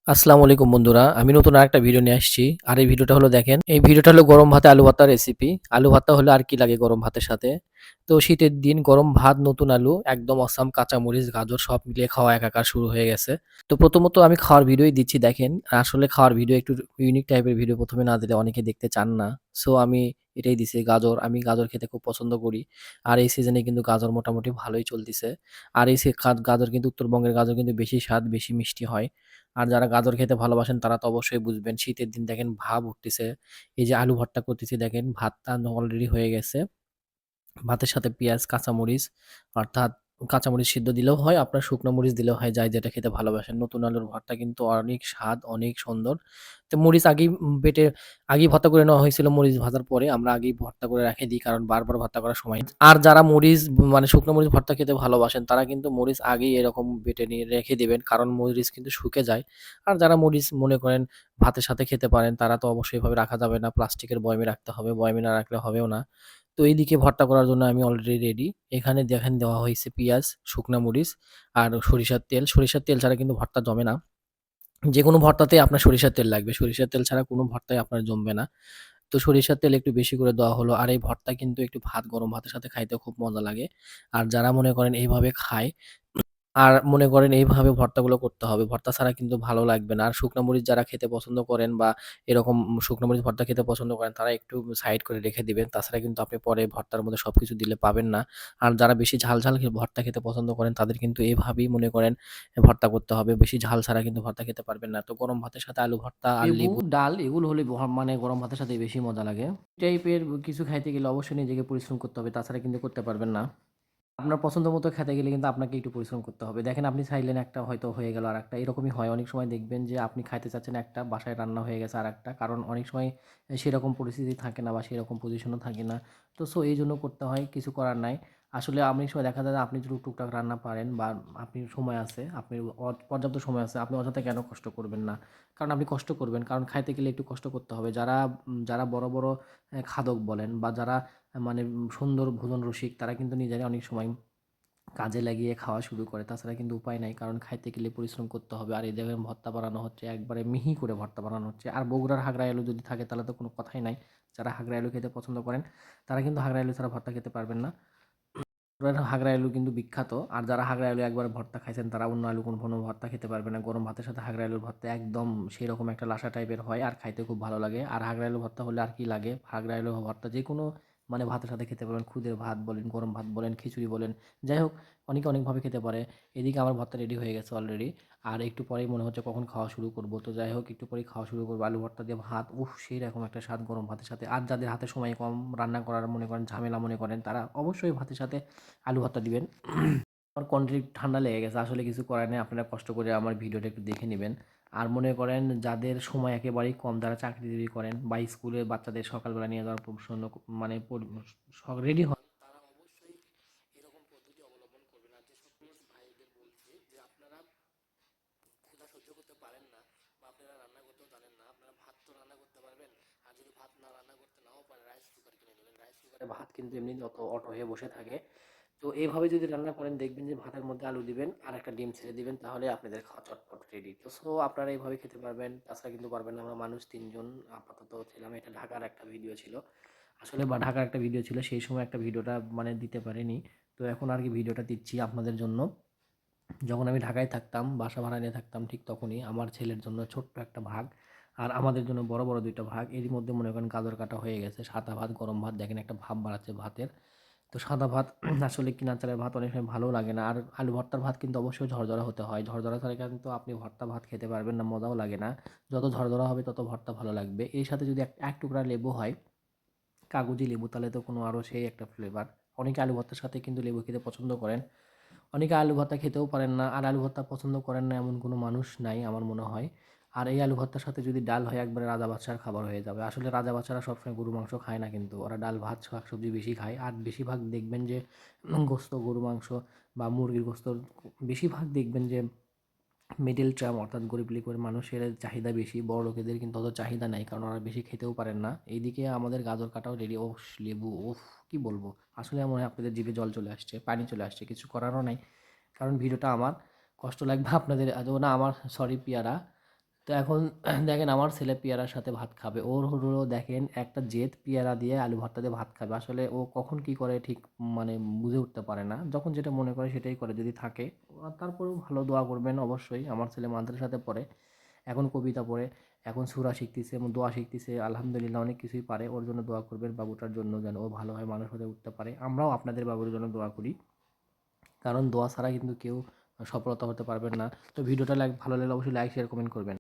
আসসালামু আলাইকুম বন্ধুরা। আমি নতুন আরেকটা ভিডিও নিয়ে আসছি। আর এই ভিডিওটা হলো দেখেন, এই ভিডিওটা হলো গরম ভাতে আলু ভর্তার রেসিপি। আলু ভর্তা হলে আর কি লাগে গরম ভাতের সাথে। তো শীতের দিন গরম ভাত, নতুন আলু, একদম অসাম, কাঁচামরিচ, গাজর সব মিলিয়ে খাওয়া একাকার শুরু হয়ে গেছে। তো প্রথমত আমি খাওয়ার ভিডিওই দিচ্ছি দেখেন। আসলে খাওয়ার ভিডিও একটু ইউনিক টাইপের ভিডিও ১ম এ না দিলে অনেকে দেখতে চান না। সো আমি এটাই দিছি গাজর। আমি গাজর খেতে খুব পছন্দ করি। আর এই সিজনে কিন্তু গাজর মোটামুটি ভালোই চলতিছে। আর এই গাজর কিন্তু উত্তরবঙ্গের গাজর কিন্তু বেশি স্বাদ, বেশি মিষ্টি হয়। আর যারা গাজর খেতে ভালোবাসেন তারা তো অবশ্যই বুঝবেন। শীতের দিন দেখেন ভাব উঠতেছে। এই যে আলু ভর্তা করতেছি দেখেন, ভাতটা অলরেডি হয়ে গেছে। ভাতের সাথে পেঁয়াজ, কাঁচামরিচ, অর্থাৎ কাঁচামরিচ সিদ্ধ দিলেও হয়, আপনার শুকনো মরিচ দিলেও হয়, যার যেটা খেতে ভালোবাসেন। নতুন আলুর ভর্তা কিন্তু অনেক স্বাদ, অনেক সুন্দর। তো মরিচ আগেই বেটে আগেই ভর্তা করে নেওয়া হয়েছিল মরিচ ভাজার পরে। আমরা আগেই ভর্তা করে রেখে দিই কারণ বারবার ভর্তা করার সময় নেই। আর যারা মরিচ মানে শুকনো মরিচ ভর্তা খেতে ভালোবাসেন তারা কিন্তু মরিচ আগেই এরকম বেটে নিয়ে রেখে দিবেন। কারণ মরিচ কিন্তু শুকে যায়। আর যারা মরিচ মনে করেন ভাতের সাথে খেতে পারেন তারা তো অবশ্যই এভাবে রাখা যাবে না। প্লাস্টিকের বয়ামে রাখতে হবে। বয়ামে না রাখলে হবেও না। তো এইদিকে ভর্তা করার জন্য আমি অলরেডি রেডি। এখানে দেখেন দেওয়া হয়েছে পিঁয়াজ, শুকনা মরিচ আর সরিষার তেল। সরিষার তেল ছাড়া কিন্তু ভর্তা জমে না। যেকোনো ভর্তাতেই আপনার সরিষার তেল লাগবে। সরিষার তেল ছাড়া কোনো ভর্তাই আপনার জমবে না। তো সরিষার তেল একটু বেশি করে দেওয়া হলো। আর এই ভর্তা কিন্তু একটু গরম ভাতের সাথে খাইতে খুব মজা লাগে। আর যারা মনে করেন এইভাবে খায় আর মনে করেন এইভাবে ভর্তাগুলো করতে হবে। ভর্তা ছাড়া কিন্তু ভালো লাগবে না। আর শুকনা মরিচ যারা খেতে পছন্দ করেন বা এরকম শুকনা মরিচ ভর্তা খেতে পছন্দ করেন তারা একটু সাইড করে রেখে দিবেন। তাছাড়া কিন্তু আপনি পরে ভর্তার মধ্যে সবকিছু দিলে পাবেন না। আর যারা বেশি ঝাল, ঝাল ভর্তা খেতে পছন্দ করেন তাদের কিন্তু এভাবেই মনে করেন ভর্তা করতে হবে। বেশি ঝাল ছাড়া কিন্তু ভর্তা খেতে পারবেন না। তো গরম ভাতের সাথে আলু ভর্তা আর লেবু, লেবু, ডাল এগুলো হলে মানে গরম ভাতের সাথে বেশি মজা লাগে। টাইপের কিছু খাইতে গেলে অবশ্যই নিজেকে পরিশ্রম করতে হবে। তাছাড়া কিন্তু করতে পারবেন না। আপনার পছন্দ মতো খেতে গেলে কিন্তু আপনাকে একটু পরিশ্রম করতে হবে। দেখেন আপনি চাইলেন একটা হয়তো হয়ে গেল আরেকটা। এরকমই হয় অনেক সময় দেখবেন যে আপনি খাইতে চাচ্ছেন একটা, বাসায় রান্না হয়ে গেছে আরেকটা। কারণ অনেক সময় সেরকম পরিস্থিতি থাকে না বা সেরকম পজিশনও থাকে না। তো এইজন্য করতে হয়, কিছু করার নাই। আসলে অনেক সময় দেখা যায় যে আপনি যদি টুকটাক রান্না পারেন বা আপনি সময় আছে, আপনি পর্যাপ্ত সময় আছে, আপনি অযথা কেন কষ্ট করবেন না? কারণ আপনি কষ্ট করবেন। কারণ খাইতে গেলে একটু কষ্ট করতে হবে। যারা বড়, বড় খাদক বলেন বা যারা মানে সুন্দর ভোজন রসিক তারা কিন্তু নিজেরাই অনেক সময় কাজে লাগিয়ে খাওয়া শুরু করে। তাছাড়া কিন্তু উপায় নাই। কারণ খাইতে গেলে পরিশ্রম করতে হবে। আর এই দেখেন ভর্তা বানানো হচ্ছে, একবারে মিহি করে ভর্তা বানানো হচ্ছে। আর বগুড়ার হাগড়া আলু যদি থাকে তাহলে তো কোনো কথাই নাই। যারা হাগড়া আলু খেতে পছন্দ করেন তারা কিন্তু হাগড়া আলু ছাড়া ভর্তা খেতে পারবেন না। বগুড়ার হাগড়া আলু কিন্তু বিখ্যাত। আর যারা হাগড়া আলু একবার ভর্তা খাইছেন তারা অন্য আলু কোনো ভর্তা খেতে পারবে না। গরম ভাতের সাথে হাগড়া আলুর ভর্তা একদম সেরকম একটা লাসা টাইপের হয় আর খাইতে খুব ভালো লাগে। আর হাগড়া আলু ভর্তা হলে আর কি লাগে? হাগড়া আলু ভর্তা যেকোনো মানে ভাতের সাথে খেতে পারবেন। খুদের ভাত বলেন, গরম ভাত বলেন, খিচুড়ি বলেন। যাই হোক অনেকে অনেকভাবে খেতে পারে। এদিকে আমার ভর্তা রেডি হয়ে গেছে অলরেডি। আর একটু পরেই মনে হচ্ছে কখন খাওয়া শুরু করব। তো যাই হোক একটু পরেই খাওয়া শুরু করব। আলু ভর্তা দিয়ে ভাত, উফ! সেইরকম একটা স্বাদ গরম ভাতের সাথে। আর যাদের হাতে সময় কম, রান্না করার মনে করেন ঝামেলা মনে করেন তারা অবশ্যই ভাতের সাথে আলু ভর্তা দিবেন। আমার কন্ট্রি ঠান্ডা লেগে গেছে। আসলে কিছু করার নেই। আপনারা কষ্ট করে আমার ভিডিওটা একটু দেখে নিবেন। আর মনে করেন যাদের সময় একেবারেই কম, যারা চাকরি-বাকরি করেন বা স্কুলে বাচ্চাদের সকালবেলা নিয়ে যাওয়ার প্রশ্ন মানে রেডি হন, তারা অবশ্যই এরকম পদ্ধতি অবলম্বন করবেন। আর যে সকল ভাইদের বলছি যে আপনারা ক্ষুধা সহ্য করতে পারেন না বা আপনারা রান্না করতেও জানেন না, আপনারা ভাত তো রান্না করতে পারবেন। আর যদি ভাত না রান্না করতে নাও পারেন, রাইস কুকার কিনে নেবেন। রাইস কুকারে ভাত কিন্তু এমনি অটো হয়ে বসে থাকে। তো এইভাবে যদি রান্না করেন দেখবেন যে ভাতের মধ্যে আলু দিবেন আর একটা ডিম ছেড়ে দিবেন, তাহলে আপনাদের খাওয়া চটপট রেডি। তো আপনারা এইভাবে খেতে পারবেন। তাছাড়া কিন্তু পারবেন না। আমরা মানুষ ৩ জন আপাতত ছিলাম। এটা ঢাকার একটা ভিডিও ছিল। আসলে বা ঢাকার একটা ভিডিও ছিল। সেই সময় একটা ভিডিওটা মানে দিতে পারিনি। তো এখন আর কি ভিডিওটা দিচ্ছি আপনাদের জন্য। যখন আমি ঢাকায় থাকতাম, বাসা ভাড়া নিয়ে থাকতাম, ঠিক তখনই আমার ছেলের জন্য ছোট্ট একটা ভাগ আর আমাদের জন্য বড়, বড় ২ টা ভাগ। এরই মধ্যে মনে করেন গাজর কাটা হয়ে গেছে। সাদা ভাত, গরম ভাত দেখেন একটা ভাপ বাড়াচ্ছে ভাতের। তো সাদা ভাত আসলে কিনা চালের ভাত অনেক সময় ভালোও লাগে না। আর আলু ভর্তার ভাত কিন্তু অবশ্যই ঝরঝরা হতে হয়। ঝরঝরা ছাড়া কিন্তু আপনি ভর্তা ভাত খেতে পারবেন না, মজাও লাগে না। যত ঝরঝরা হবে তত ভর্তা ভালো লাগবে। এর সাথে যদি এক টুকরা লেবু হয়, কাগজি লেবু, তাহলে তো কোনো আরও সেই একটা ফ্লেভার। অনেকে আলু ভর্তার সাথে কিন্তু লেবু খেতে পছন্দ করেন। অনেকে আলু ভর্তা খেতেও পারেন না। আর আলু ভর্তা পছন্দ করেন না এমন কোনো মানুষ নাই আমার মনে হয়। আর এই আলু ভর্তার সাথে যদি ডাল হয় একবারে রাজা বাদশার খাবার হয়ে যাবে। আসলে রাজা বাদশারা সবসময় গরুর মাংস খায় না কিন্তু। ওরা ডাল ভাত শাকসবজি বেশি খায়। আর বেশিরভাগ দেখবেন যে গোস্ত, গরুর মাংস বা মুরগির গোস্ত বেশিরভাগ দেখবেন যে মিডল টার্ম অর্থাৎ গরিব লিগের মানুষের চাহিদা বেশি। বড়লোকেদের কিন্তু অত চাহিদা নাই। কারণ ওরা বেশি খেতেও পারেন না। এইদিকে আমাদের গাজর কাটাও রেডি। ওফ! লেবু, উফ! কি বলবো? আসলে মনে হয় আপনাদের জিভে জল চলে আসছে, পানি চলে আসছে। কিছু করারও নাই। কারণ ভিডিওটা আমার। কষ্ট লাগবে আপনাদের না আমার, সরি পিয়ারা। তো এখন দেখেন আমার ছেলে পেয়ারার সাথে ভাত খাবে। ওর হলো দেখেন একটা জেদ পেয়ারা দিয়ে আলু ভর্তা দিয়ে ভাত খাবে। আসলে ও কখন কি করে ঠিক মানে বুঝে উঠতে পারে না। যখন যেটা মনে করে সেটাই করে যদি থাকে। তারপরেও ভালো দোয়া করবেন অবশ্যই। আমার ছেলে মাদ্রাসাতে পড়ে। এখন কবিতা পড়ে, এখন সূরা শিখতেছে এবং দোয়া শিখতেছে। আলহামদুলিল্লাহ অনেক কিছুই পারে। ওর জন্য দোয়া করবেন বাবুটার জন্য যেন ও ভালোভাবে মানুষ হয়ে উঠতে পারে। আমরাও আপনাদের বাবুর জন্য দোয়া করি। কারণ দোয়া ছাড়া কিন্তু কেউ সফলতা হতে পারবেন না। তো ভিডিওটা ভালো লাগলে অবশ্যই লাইক, শেয়ার, কমেন্ট করবেন।